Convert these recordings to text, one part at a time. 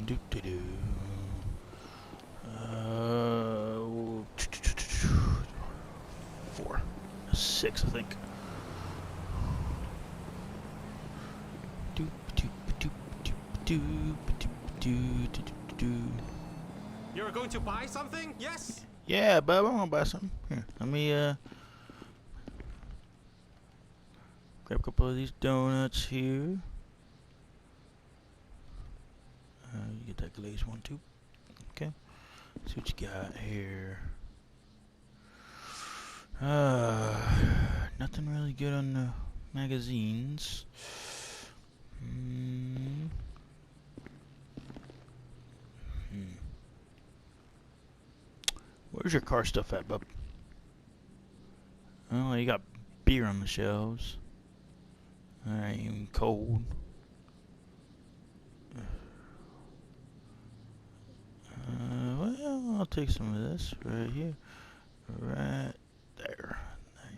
Do. 4, 6, I think. Doop doop doop doop doop doop doop doop. You're going to buy something? Yes? Yeah, bub, I'm gonna buy something. Here, let me grab a couple of these donuts here. You get that glazed one too. Okay. See what you got here. Nothing really good on the magazines. Where's your car stuff at, bub? Oh, you got beer on the shelves. Alright, even cold. Well, I'll take some of this right here. Right there. There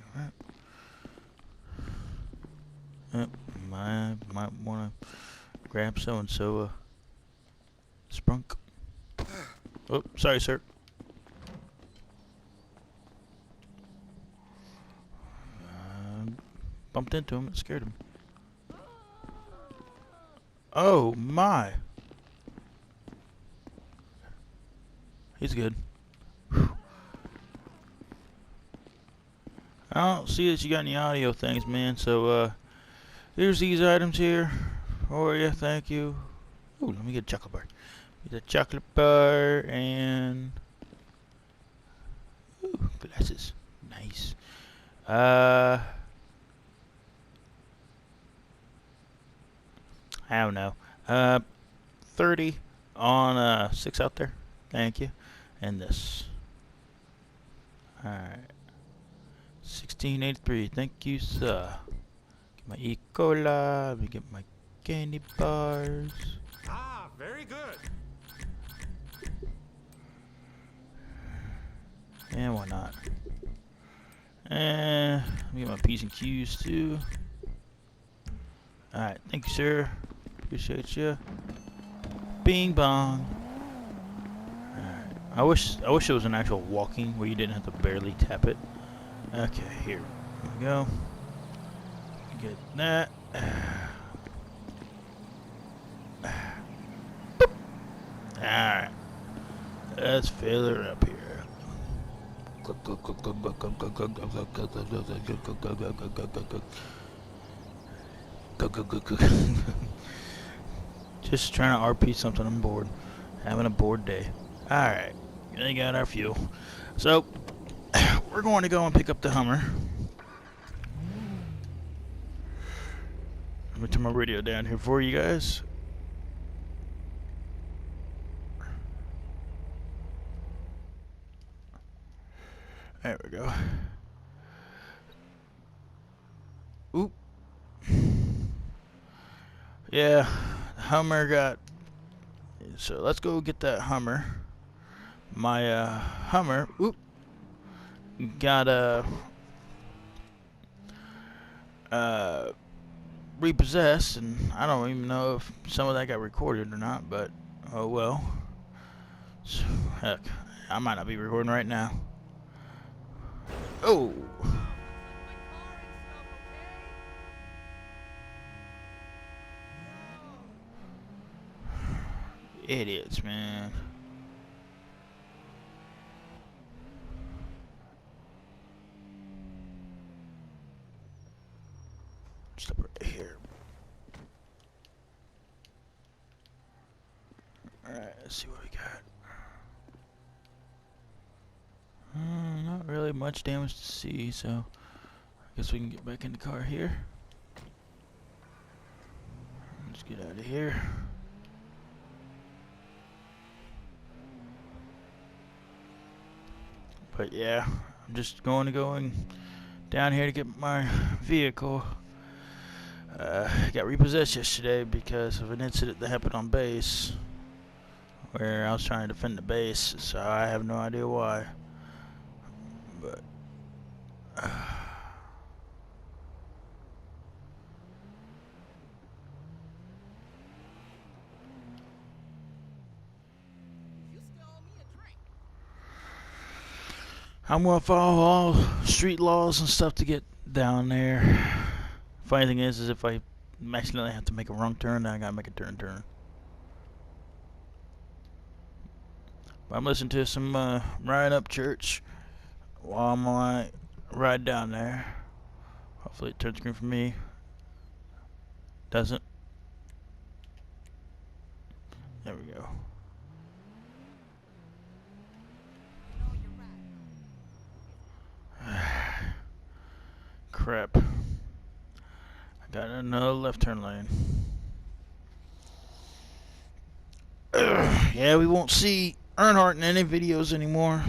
you are. Might want to grab so-and-so a sprunk. Oh, sorry, sir. Bumped into him. It scared him. Oh, my. He's good. I don't see that you got any audio things, man. So, here's these items here for you. Thank you. Ooh, let me get a chocolate bar. Get a chocolate bar and... Ooh, glasses. Nice. I don't know. 30 on 6 out there. Thank you. And this. Alright. 1683. Thank you, sir. Get my E. Cola. Let me get my candy bars. Ah, very good. And why not? And let me get my P's and Q's too. Alright, thank you, sir. Appreciate you. Bing bong. Alright. I wish it was an actual walking where you didn't have to barely tap it. Okay, here we go. Get that. Alright. Let's fill her up here. Just trying to RP something. I'm bored. Having a bored day. Alright. We got our fuel. So, we're going to go and pick up the Hummer. Let me turn my radio down here for you guys. There we go. Oop. Yeah, the Hummer got... So let's go get that Hummer. My Hummer, oop, got repossessed, and I don't even know if some of that got recorded or not, but oh well. So, heck, I might not be recording right now. Oh! Idiots, man. Stop right here. Alright, let's see what we got. Not really much damage to see, so I guess we can get back in the car here. Let's get out of here. But yeah, I'm just going down here to get my vehicle. Got repossessed yesterday because of an incident that happened on base, where I was trying to defend the base, so I have no idea why. But I'm gonna follow all street laws and stuff to get down there. Funny thing is if I accidentally have to make a wrong turn, then I gotta make a turn. But I'm listening to some Ride Up Church while I'm on my ride down there. Hopefully it turns green for me. Doesn't. There we go. Crap. I got another left turn lane. Yeah, we won't see Earnhardt in any videos anymore.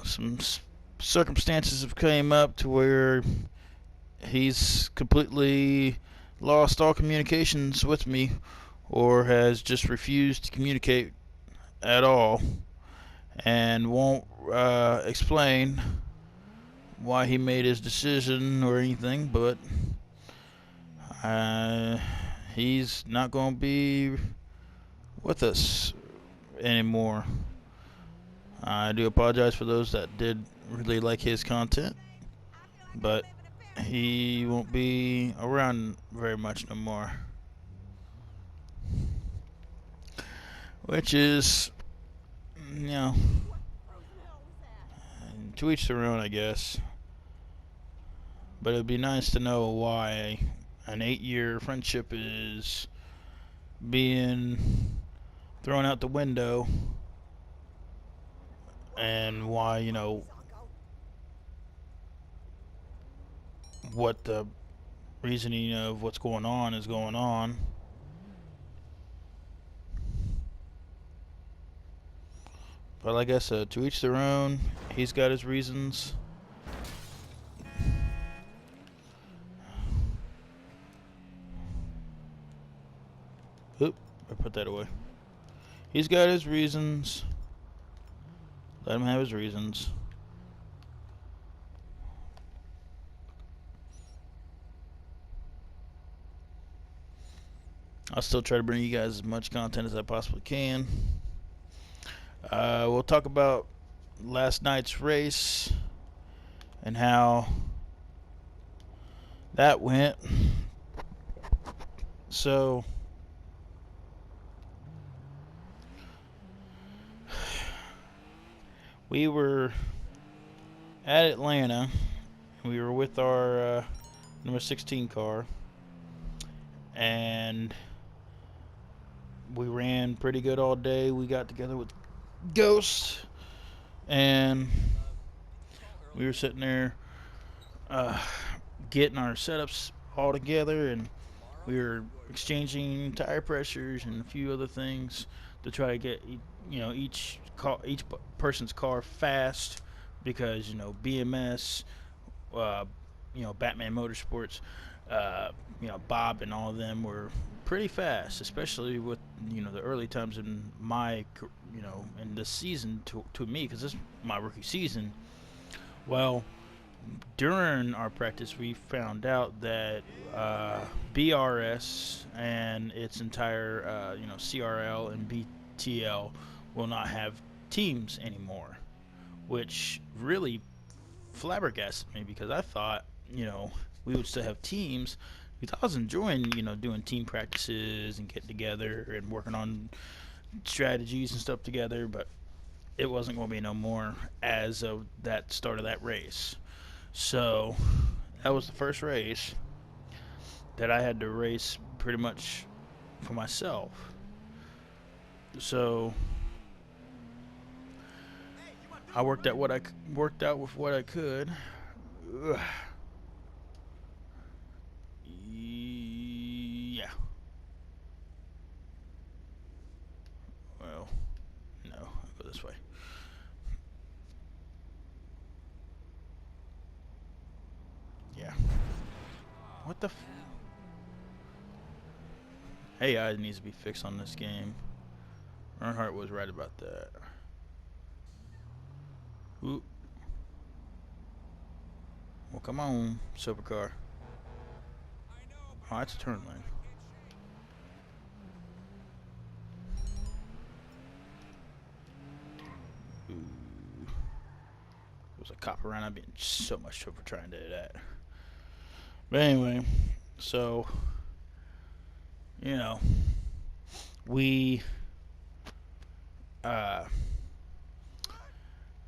Some circumstances have came up to where he's completely lost all communications with me, or has just refused to communicate at all, and won't explain why he made his decision or anything, but he's not going to be with us anymore. I do apologize for those that did really like his content, but he won't be around very much no more. Which is, you know, to each their own, I guess. But it'd be nice to know why an 8-year friendship is being thrown out the window, and why, you know, what the reasoning of what's going on is going on. But like I said, to each their own. He's got his reasons. Oop, I put that away. He's got his reasons. Let him have his reasons. I'll still try to bring you guys as much content as I possibly can. We'll talk about last night's race and how that went. So, we were at Atlanta. We were with our number 16 car, and we ran pretty good all day. We got together with Ghost, and we were sitting there getting our setups all together, and we were exchanging tire pressures and a few other things to try to get, you know, each person's car fast, because, you know, BMS, you know, Batman Motorsports, you know, Bob and all of them were pretty fast, especially with, you know, the early times in my, you know, in this season to me, because this is my rookie season. Well, during our practice, we found out that BRS and its entire, you know, CRL and BTL will not have teams anymore, which really flabbergasted me, because I thought, you know, we would still have teams, because I was enjoying, you know, doing team practices and getting together and working on strategies and stuff together, but it wasn't going to be no more as of that start of that race. So that was the first race that I had to race pretty much for myself. So I worked out with what I could. Ugh. Yeah. Well, no, I'll go this way. Yeah. What the AI needs to be fixed on this game. Earnhardt was right about that. Ooh. Well, come on, supercar. Oh, that's a turn lane. Ooh. was a cop around, I'd be in so much trouble trying to do that. But anyway, so you know, we uh,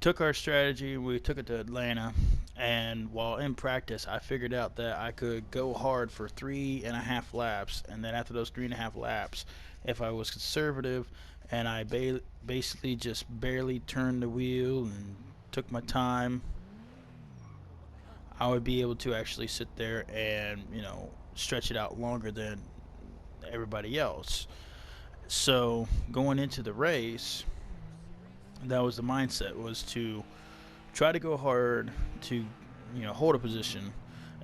took our strategy, we took it to Atlanta, and while in practice, I figured out that I could go hard for 3.5 laps, and then after those 3.5 laps, if I was conservative and I basically just barely turned the wheel and took my time, I would be able to actually sit there and, stretch it out longer than everybody else. So going into the race, that was the mindset, was to try to go hard to hold a position,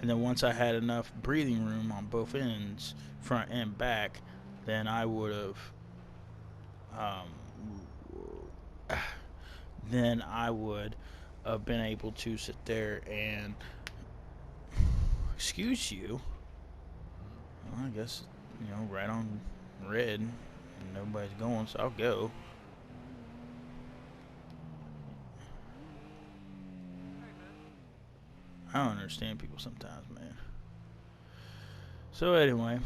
and then once I had enough breathing room on both ends, front and back, then I would have then I would have been able to sit there and, excuse you, well, I guess, right on red and nobody's going, so I'll go. I don't understand people sometimes, man. So anyway,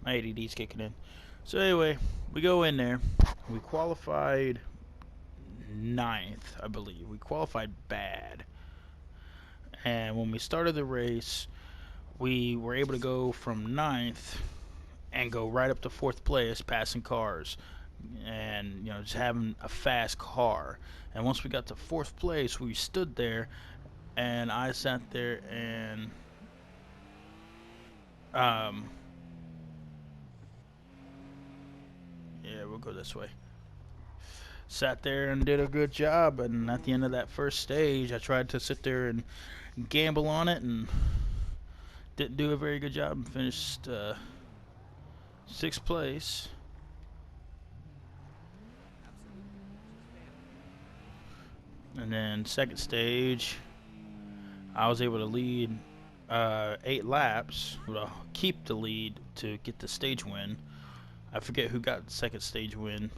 my ADD's kicking in. So anyway, we go in there. We qualified ninth, I believe. We qualified bad. And when we started the race, we were able to go from ninth and go right up to fourth place, passing cars, and just having a fast car. And once we got to fourth place, we stood there, and I sat there and yeah, we'll go this way. Sat there and did a good job, and at the end of that first stage, I tried to sit there and gamble on it, and didn't do a very good job, and finished sixth place. And then second stage, I was able to lead 8 laps, keep the lead to get the stage win. I forget who got the second stage win,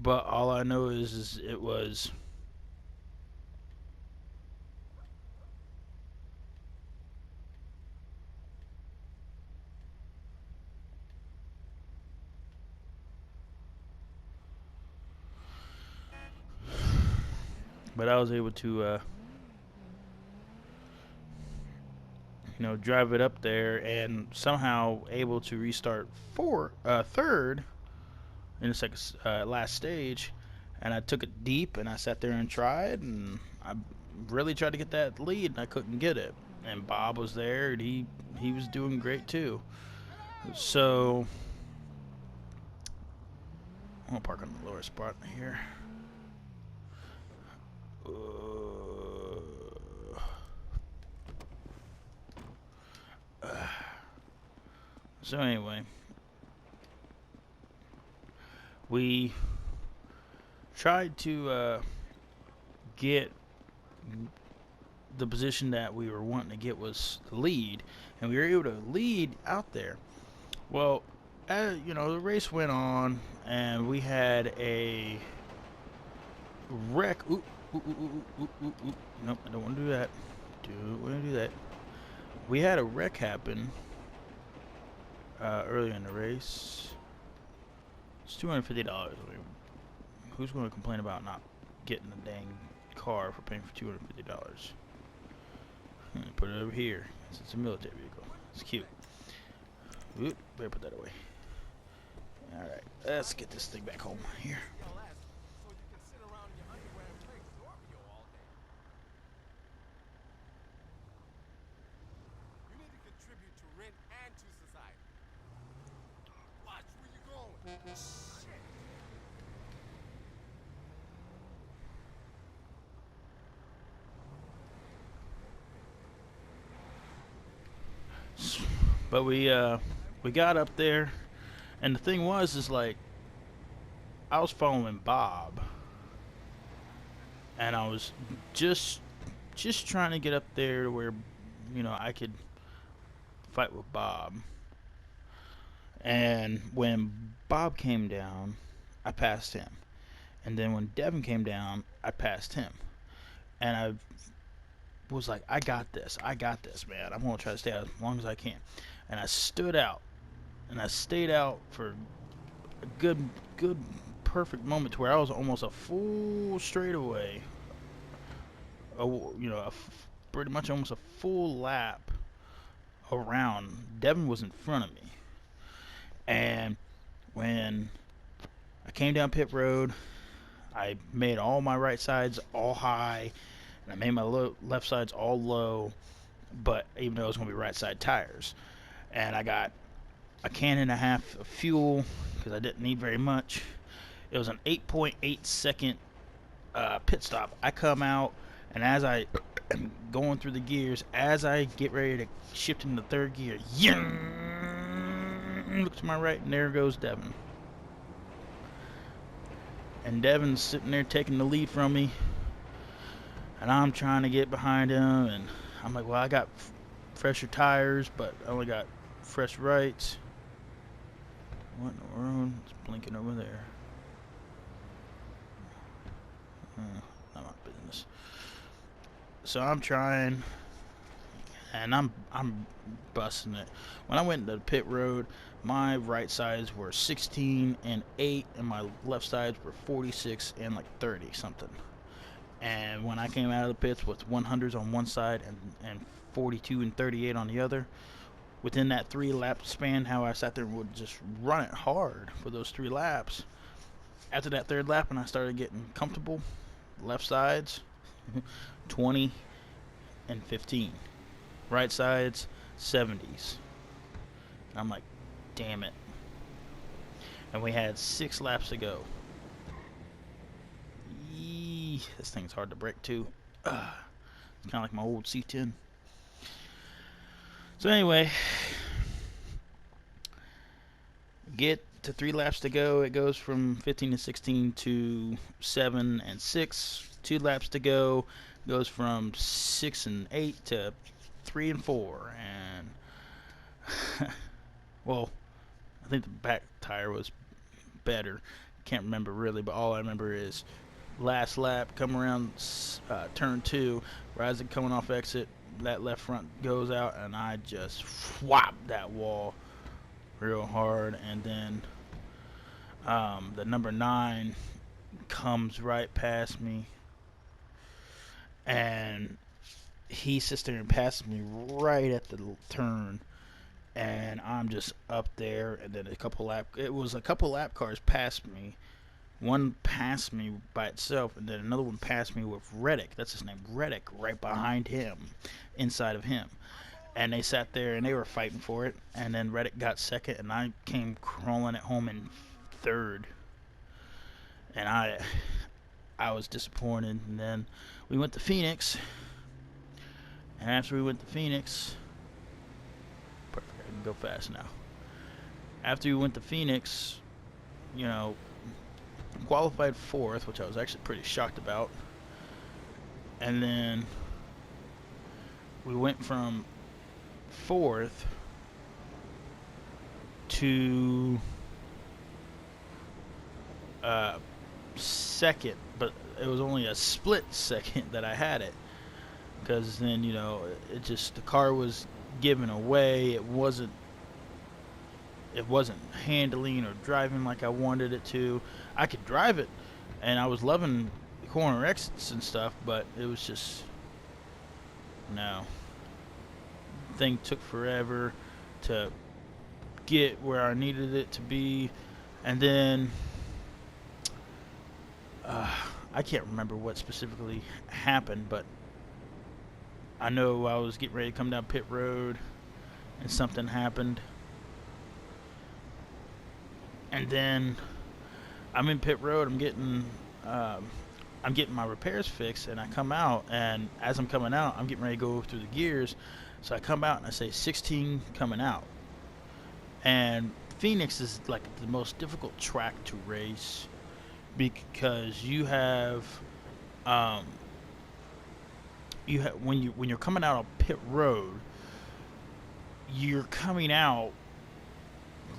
but all I know is it was but I was able to drive it up there, and somehow able to restart third in the second last stage, and I took it deep, and I sat there and tried, and I really tried to get that lead, and I couldn't get it. And Bob was there, and he was doing great too. So I'm gonna park on the lower spot here. So anyway, we tried to get the position that we were wanting to get, was the lead, and we were able to lead out there. Well, the race went on, and we had a wreck. Oop, oop, oop, oop, oop, oop, oop. Nope, I don't want to do that. Don't want to do that. We had a wreck happen earlier in the race. It's $250. I mean, who's going to complain about not getting a dang car for paying for $250? Put it over here. It's a military vehicle. It's cute. Oop, better put that away. Alright, let's get this thing back home here. But we got up there, and the thing is like, I was following Bob, and I was just trying to get up there to where I could fight with Bob. And when Bob came down, I passed him, And then when Devin came down, I passed him. And I was like, I got this. I got this, man. I'm going to try to stay out as long as I can. And I stood out. And I stayed out for a good, perfect moment to where I was almost a full straightaway. Pretty much almost a full lap around. Devin was in front of me. And when I came down pit road, I made all my right sides all high, and I made my left sides all low, but even though it was going to be right side tires. And I got a can and a half of fuel because I didn't need very much. It was an 8.8 second pit stop. I come out, and as I am going through the gears, as I get ready to shift into third gear, look to my right, and there goes Devin. And Devin's sitting there taking the lead from me, and I'm trying to get behind him, and I'm like, well, I got fresher tires, but I only got fresh rights. What in the world? It's blinking over there. Not my business. So I'm trying, and I'm busting it. When I went to the pit road, my right sides were 16 and 8, and my left sides were 46 and like 30 something. And when I came out of the pits with 100s on one side and 42 and 38 on the other, within that 3 lap span, how I sat there and would just run it hard for those 3 laps. After that 3rd lap, and I started getting comfortable, left sides 20 and 15, right sides 70s. I'm like, damn it. And we had 6 laps to go. This thing's hard to break too. It's kind of like my old C10. So anyway, get to 3 laps to go. It goes from 15 and 16 to 7 and 6. 2 laps to go. Goes from 6 and 8 to 3 and 4. And well, I think the back tire was better. Can't remember really, but all I remember is last lap, come around turn 2, rising coming off exit, that left front goes out, and I just whopped that wall real hard. And then the number 9 comes right past me, and he sits there and passes me right at the turn, and I'm just up there. And then it was a couple lap cars past me. One passed me by itself, and then another one passed me with Reddick. That's his name, Reddick, right behind him, inside of him. And they sat there, and they were fighting for it. And then Reddick got second, and I came crawling at home in 3rd. And I was disappointed. And then we went to Phoenix. And after we went to Phoenix... Perfect, I can go fast now. After we went to Phoenix, qualified 4th, which I was actually pretty shocked about. And then we went from 4th to 2nd, but it was only a split second that I had it, because then the car was giving away. It wasn't handling or driving like I wanted it to. I could drive it, and I was loving the corner exits and stuff, but it was just, no. The thing took forever to get where I needed it to be. And then I can't remember what specifically happened, but I know I was getting ready to come down pit road, and something happened. And then I'm in pit road. I'm getting my repairs fixed, and I come out. And as I'm coming out, I'm getting ready to go through the gears. So I come out and I say 16 coming out. And Phoenix is like the most difficult track to race, because you have when you're coming out on pit road, you're coming out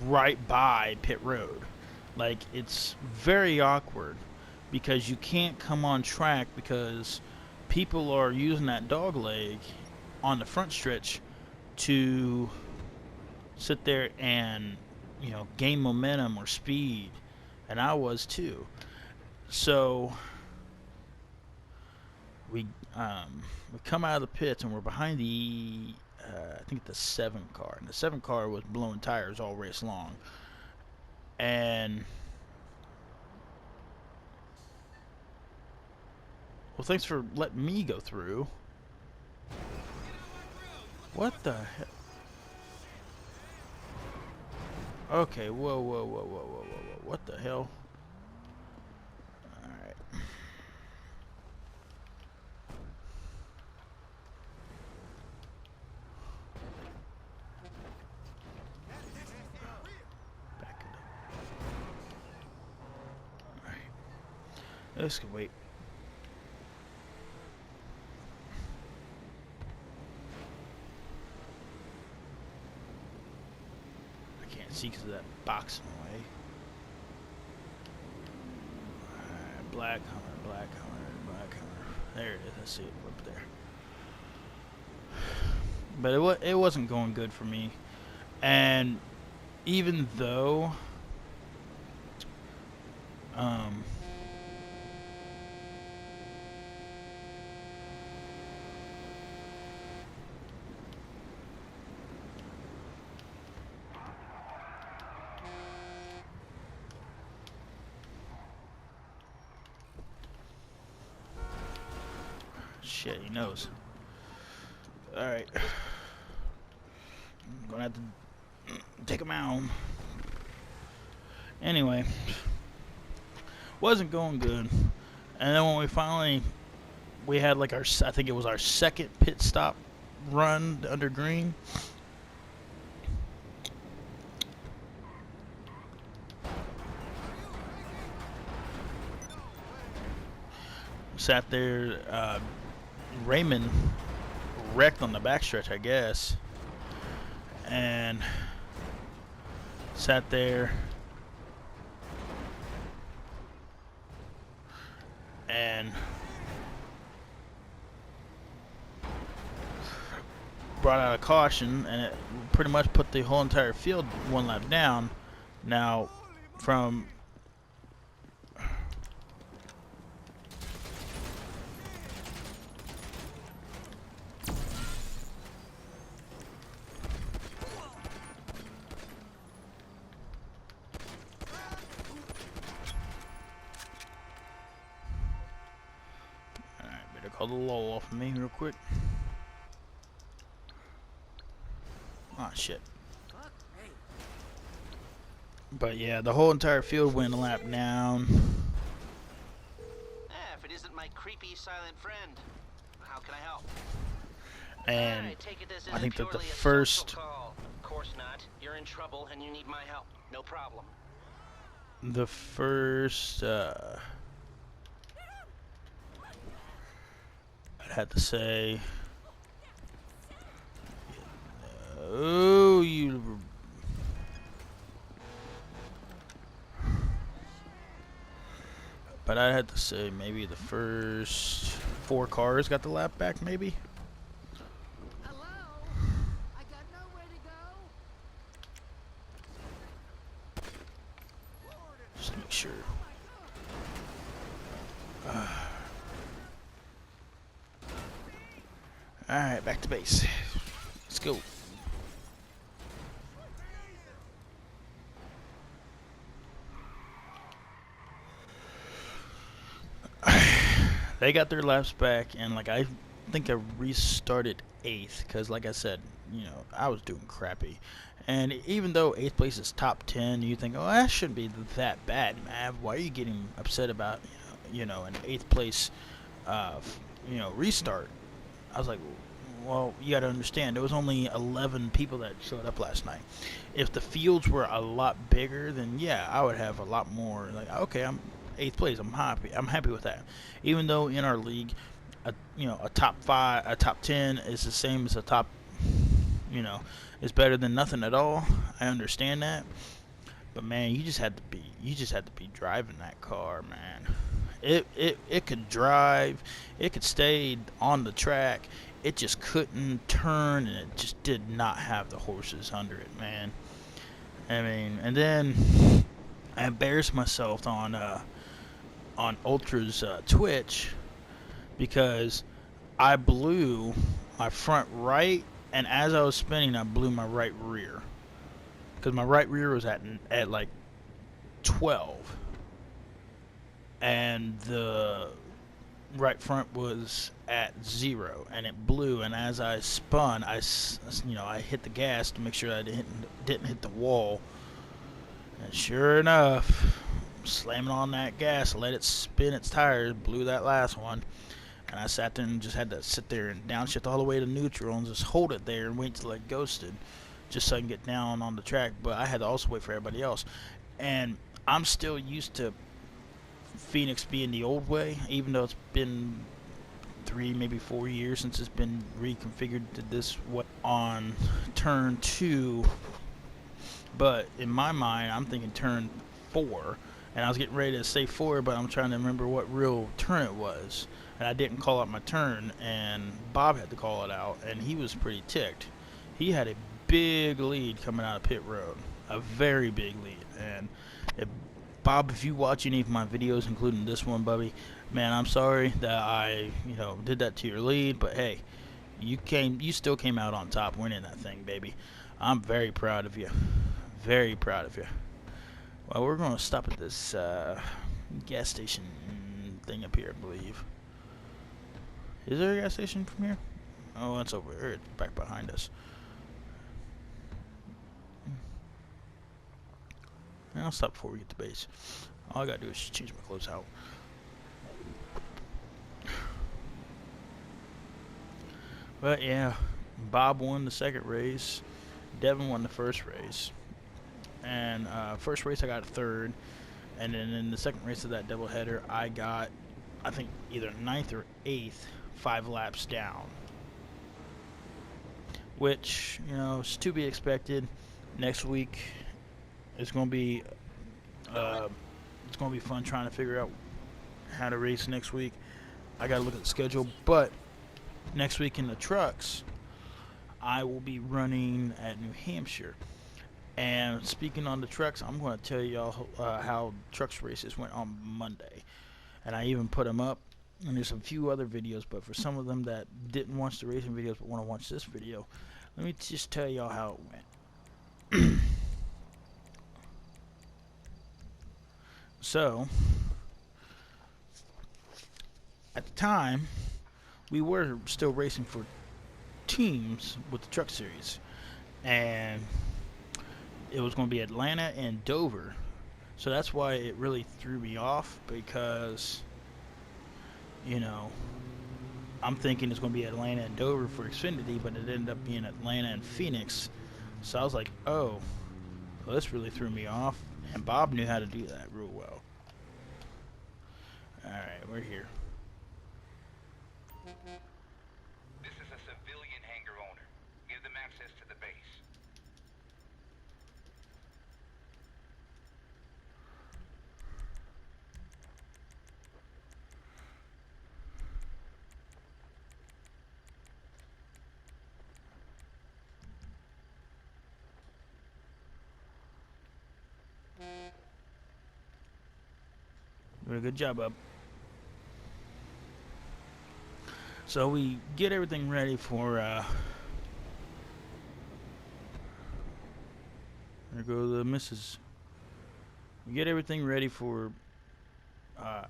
right by pit road. Like, it's very awkward because you can't come on track because people are using that dog leg on the front stretch to sit there and gain momentum or speed, and I was too. So we we come out of the pits and we're behind the I think the 7 car, and the 7 car was blowing tires all race long. And well, thanks for letting me go through. What the hell? Okay, whoa, whoa, whoa, whoa, whoa, whoa, whoa. What the hell? Alright. Back it up. Alright. This can wait. I can't see because of that box in the way. Alright, black Hummer, black Hummer, black Hummer. There it is. I see it up there. But it wasn't going good for me. And even though shit, he knows. Alright. I'm gonna have to take him out. Anyway, wasn't going good. And then when we had like I think it was our second pit stop run under green. Sat there, Raymond wrecked on the backstretch, I guess, and sat there and brought out a caution, and it pretty much put the whole entire field one lap down. Now, from call the lull off of me real quick. Ah, shit. But yeah, the whole entire field went a lap down. If it isn't my creepy silent friend, how can I help? And I think that the purely a first social call. Of course not. You're in trouble and you need my help. No problem. the first I'd have to say, oh, you. But I'd have to say maybe the first 4 cars got the lap back, maybe. Hello? I got nowhere to go. Just to make sure. Alright, back to base. Let's go. They got their laps back, and like I think I restarted 8th because, like I said, I was doing crappy. And even though 8th place is top 10, you think, oh, that shouldn't be that bad, man. Why are you getting upset about an 8th place restart? I was like, well, you got to understand, there was only 11 people that showed up last night. If the fields were a lot bigger, then yeah, I would have a lot more. Like, okay, I'm 8th place. I'm happy with that. Even though in our league, a top 5, a top 10 is the same as a top, is better than nothing at all. I understand that, but man, you just had to be driving that car, man. It could drive, it could stay on the track. It just couldn't turn, and it just did not have the horses under it, man. I mean, and then I embarrassed myself on Ultra's Twitch because I blew my front right, and as I was spinning, I blew my right rear because my right rear was at like 12, and the right front was at 0, and it blew. And as I spun, I hit the gas to make sure I didn't hit the wall. And sure enough, slamming on that gas, let it spin its tires, blew that last one. And I sat there and just had to sit there and downshift all the way to neutral and just hold it there and wait till it ghosted, just so I can get down on the track. But I had to also wait for everybody else. And I'm still used to Phoenix being the old way, even though it's been 3, maybe 4 years since it's been reconfigured to this way on turn 2. But in my mind, I'm thinking turn 4, and I was getting ready to say 4, but I'm trying to remember what real turn it was, and I didn't call out my turn, and Bob had to call it out, and he was pretty ticked. He had a big lead coming out of pit road, a very big lead. And Bob, if you watch any of my videos, including this one, Bubby, man, I'm sorry that I did that to your lead, but hey, you still came out on top, winning that thing, baby. I'm very proud of you. Very proud of you. Well, we're going to stop at this gas station thing up here, I believe. Is there a gas station from here? Oh, that's over there. It's back behind us. I'll stop before we get to base. All I got to do is change my clothes out. But yeah, Bob won the second race. Devin won the first race. And first race I got 3rd, and then in the second race of that doubleheader I got, I think, either 9th or 8th, 5 laps down, which is to be expected. Next week it's going to be fun trying to figure out how to race next week. I got to look at the schedule, but next week in the trucks I will be running at New Hampshire. And speaking on the trucks, I'm going to tell y'all how trucks races went on Monday. And I even put them up. And there's a few other videos, but for some of them that didn't watch the racing videos but want to watch this video, let me just tell y'all how it went. So, at the time, we were still racing for teams with the truck series. And it was going to be Atlanta and Dover. So that's why it really threw me off, because I'm thinking it's going to be Atlanta and Dover for Xfinity, but it ended up being Atlanta and Phoenix. So I was like, oh, well, this really threw me off. And Bob knew how to do that real well. Alright, we're here. This is a civilian hangar owner. Give them access to the base. Doing a good job, Bob. So we get everything ready for there go the missus. We get everything ready for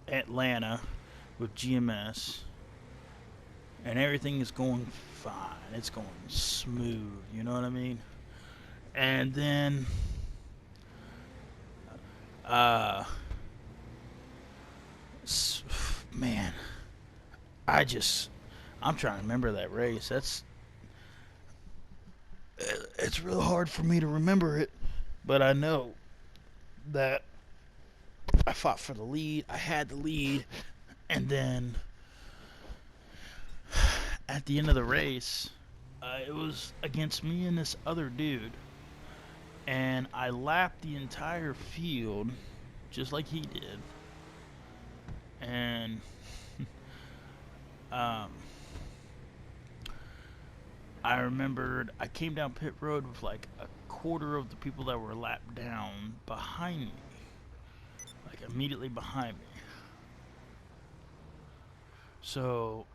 Atlanta with GMS, and everything is going fine. It's going smooth, you know what I mean? And then man, I'm trying to remember that race. It's real hard for me to remember it, but I know that I fought for the lead. I had the lead, and then at the end of the race, it was against me and this other dude, and I lapped the entire field just like he did. and um, I remembered I came down pit road with like a quarter of the people that were lapped down behind me, like immediately behind me. So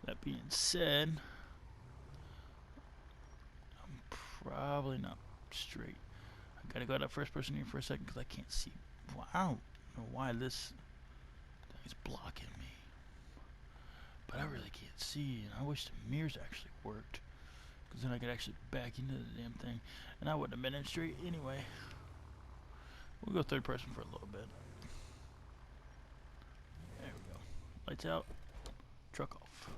that being said, I'm probably not straight. I gotta go to that first person here for a second because I can't see. Well, I don't know why this thing's blocking me, but I really can't see, and I wish the mirrors actually worked, because then I could actually back into the damn thing, and I wouldn't have been in straight anyway. We'll go third person for a little bit. There we go. Lights out, truck off.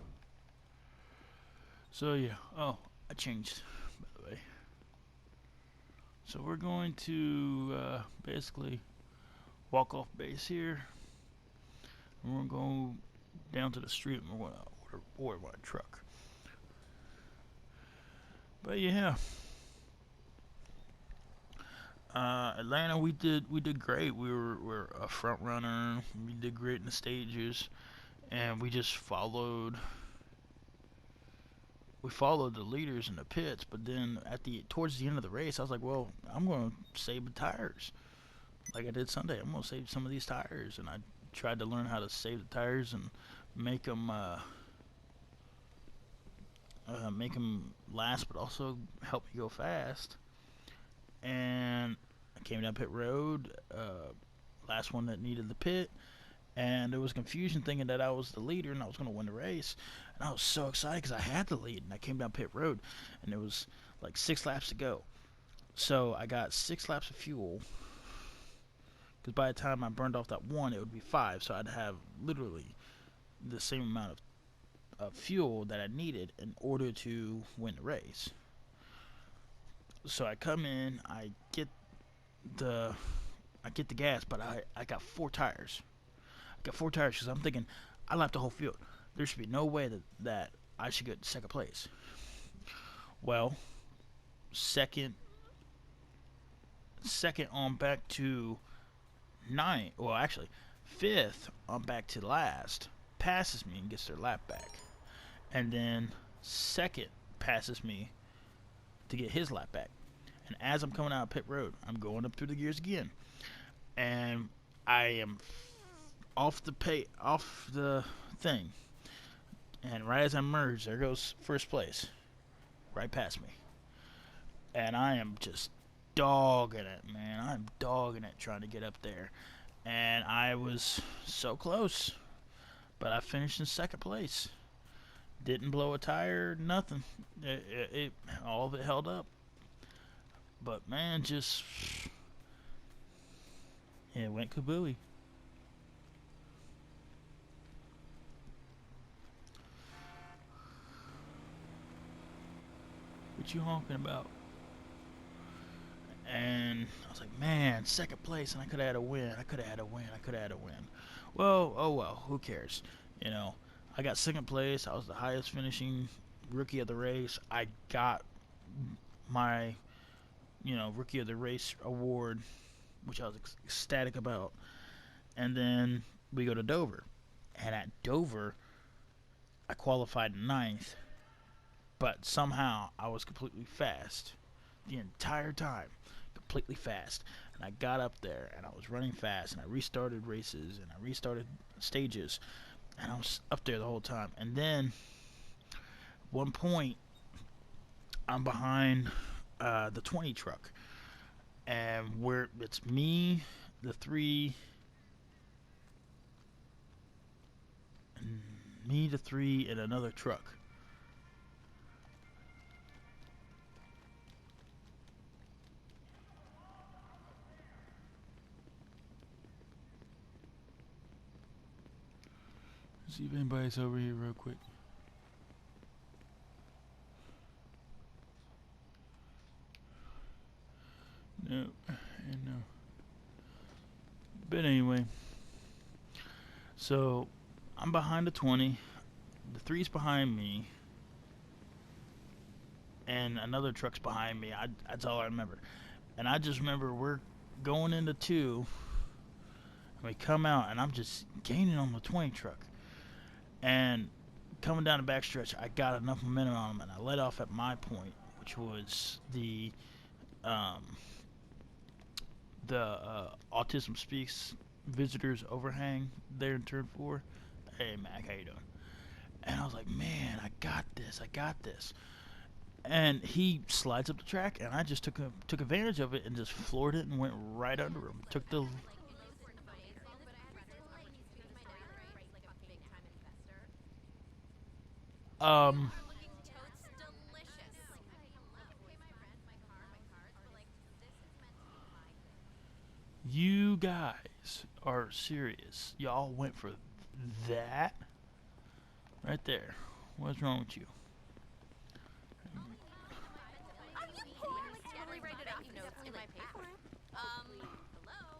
So yeah, oh, I changed, by the way. So we're going to basically walk off base here, and we're going to go down to the street, and we're going to order my truck. But yeah, Atlanta, we did great. We're a front runner. We did great in the stages, and we just followed. We followed the leaders in the pits, but then towards the end of the race, I was like, well, I'm going to save the tires, like I did Sunday. I'm going to save some of these tires, and I tried to learn how to save the tires and make them last, but also help me go fast. And I came down pit road, last one that needed the pit, and there was confusion thinking that I was the leader and I was going to win the race. And I was so excited because I had the lead, and I came down pit road, and there was like 6 laps to go. So I got 6 laps of fuel, because by the time I burned off that one, it would be 5. So I'd have literally the same amount of fuel that I needed in order to win the race. So I come in, I get the gas, but I got 4 tires. I got 4 tires because I'm thinking I lapped the whole field. There should be no way that I should get second place. Well, second on back to 9th. Well, actually, 5th on back to last passes me and gets their lap back, and then second passes me to get his lap back. And as I'm coming out of pit road, I'm going up through the gears again, and I am off the thing. And right as I merge, there goes first place, right past me. And I am just dogging it, man. I'm dogging it, trying to get up there. And I was so close, but I finished in second place. Didn't blow a tire, nothing. All of it held up. But man, it went kabooey. What you honking about? And I was like, man, second place, and I could have had a win. I could have had a win. Well, oh well, who cares? You know, I got second place. I was the highest finishing rookie of the race. I got my, rookie of the race award, which I was ecstatic about. And then we go to Dover, and at Dover, I qualified 9th, but somehow I was completely fast the entire time. Completely fast. And I got up there, and I was running fast, and I restarted races, and I restarted stages, and I was up there the whole time. And then one point, I'm behind the 20 truck, and it's me, the 3, and another truck. See if anybody's over here real quick. No, and no. But anyway, so I'm behind the 20. The 3's behind me, and another truck's behind me. That's all I remember. And I just remember we're going into 2, And we come out, and I'm just gaining on the 20 truck. And coming down the backstretch, I got enough momentum on him, and I let off at my point, which was um, the Autism Speaks visitors overhang there in turn 4. Hey, Mac, how you doing? And I was like, man, I got this. And he slides up the track, and I just took advantage of it and just floored it and went right under him. Took the um. You guys are serious. Y'all went for that right there. What's wrong with you?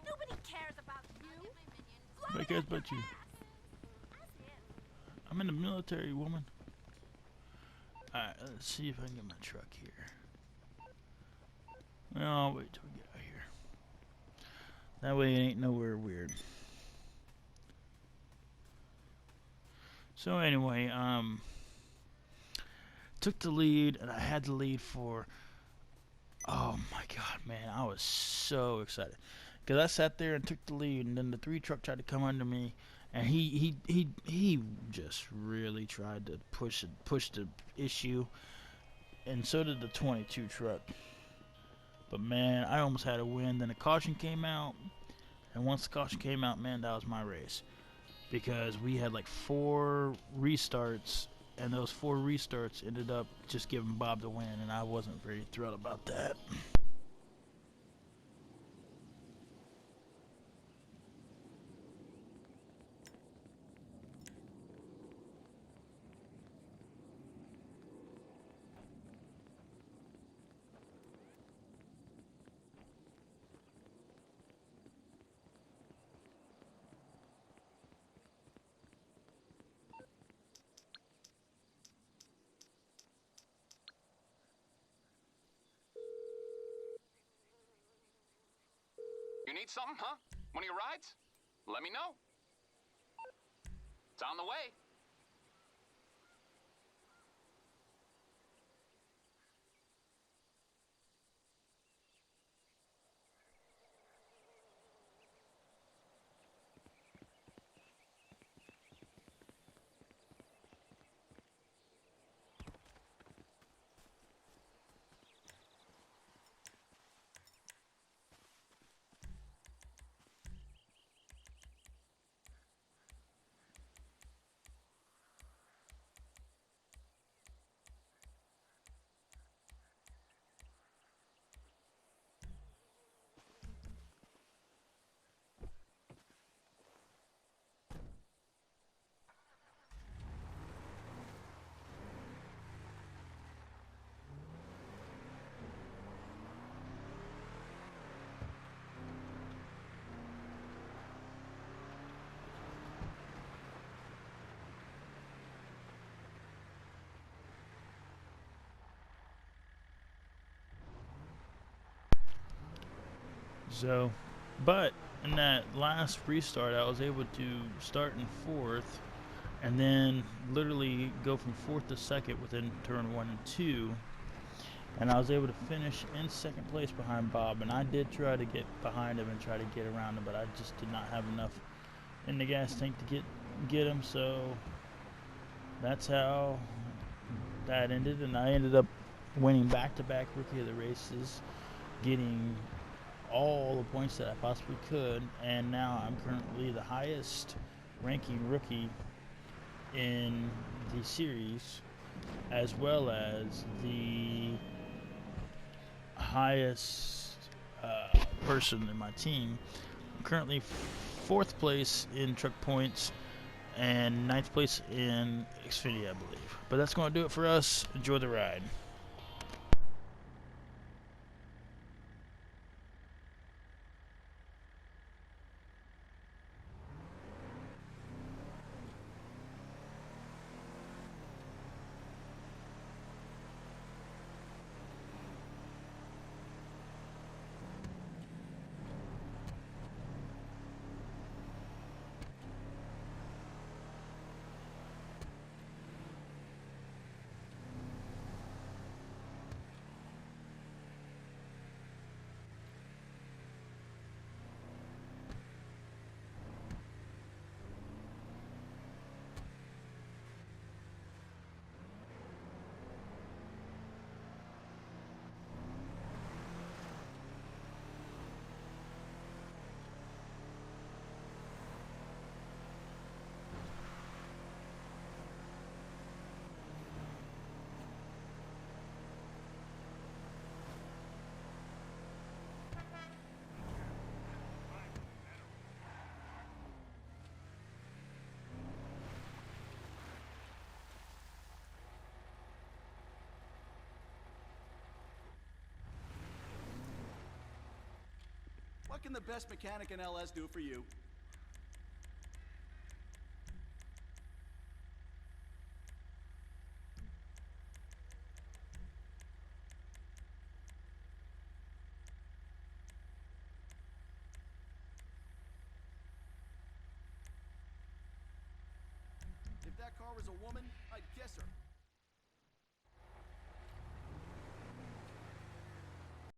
Nobody cares about you. Nobody cares about you. I'm in the military, woman. Alright, let's see if I can get my truck here. Well, I'll wait till we get out here. That way it ain't nowhere weird. So anyway, took the lead, and I had the lead for, oh my god, man, I was so excited. Because I sat there and took the lead, and then the 3 truck tried to come under me, and he just really tried to push the issue, and so did the 22 truck. But man, I almost had a win. Then a caution came out, and once the caution came out, man, that was my race. Because we had like 4 restarts, and those 4 restarts ended up just giving Bob the win, and I wasn't very thrilled about that. You need something, huh? One of your rides? Let me know. It's on the way. So, but in that last restart, I was able to start in 4th, and then literally go from 4th to 2nd within turn 1 and 2. And I was able to finish in 2nd place behind Bob, and I did try to get behind him and try to get around him, but I just did not have enough in the gas tank to get him. So that's how that ended, and I ended up winning back-to-back Rookie of the Races, getting all the points that I possibly could, and now I'm currently the highest ranking rookie in the series, as well as the highest person in my team. I'm currently 4th place in truck points and 9th place in Xfinity, I believe. But that's going to do it for us. Enjoy the ride. What can the best mechanic in LS do for you? If that car was a woman, I'd kiss her.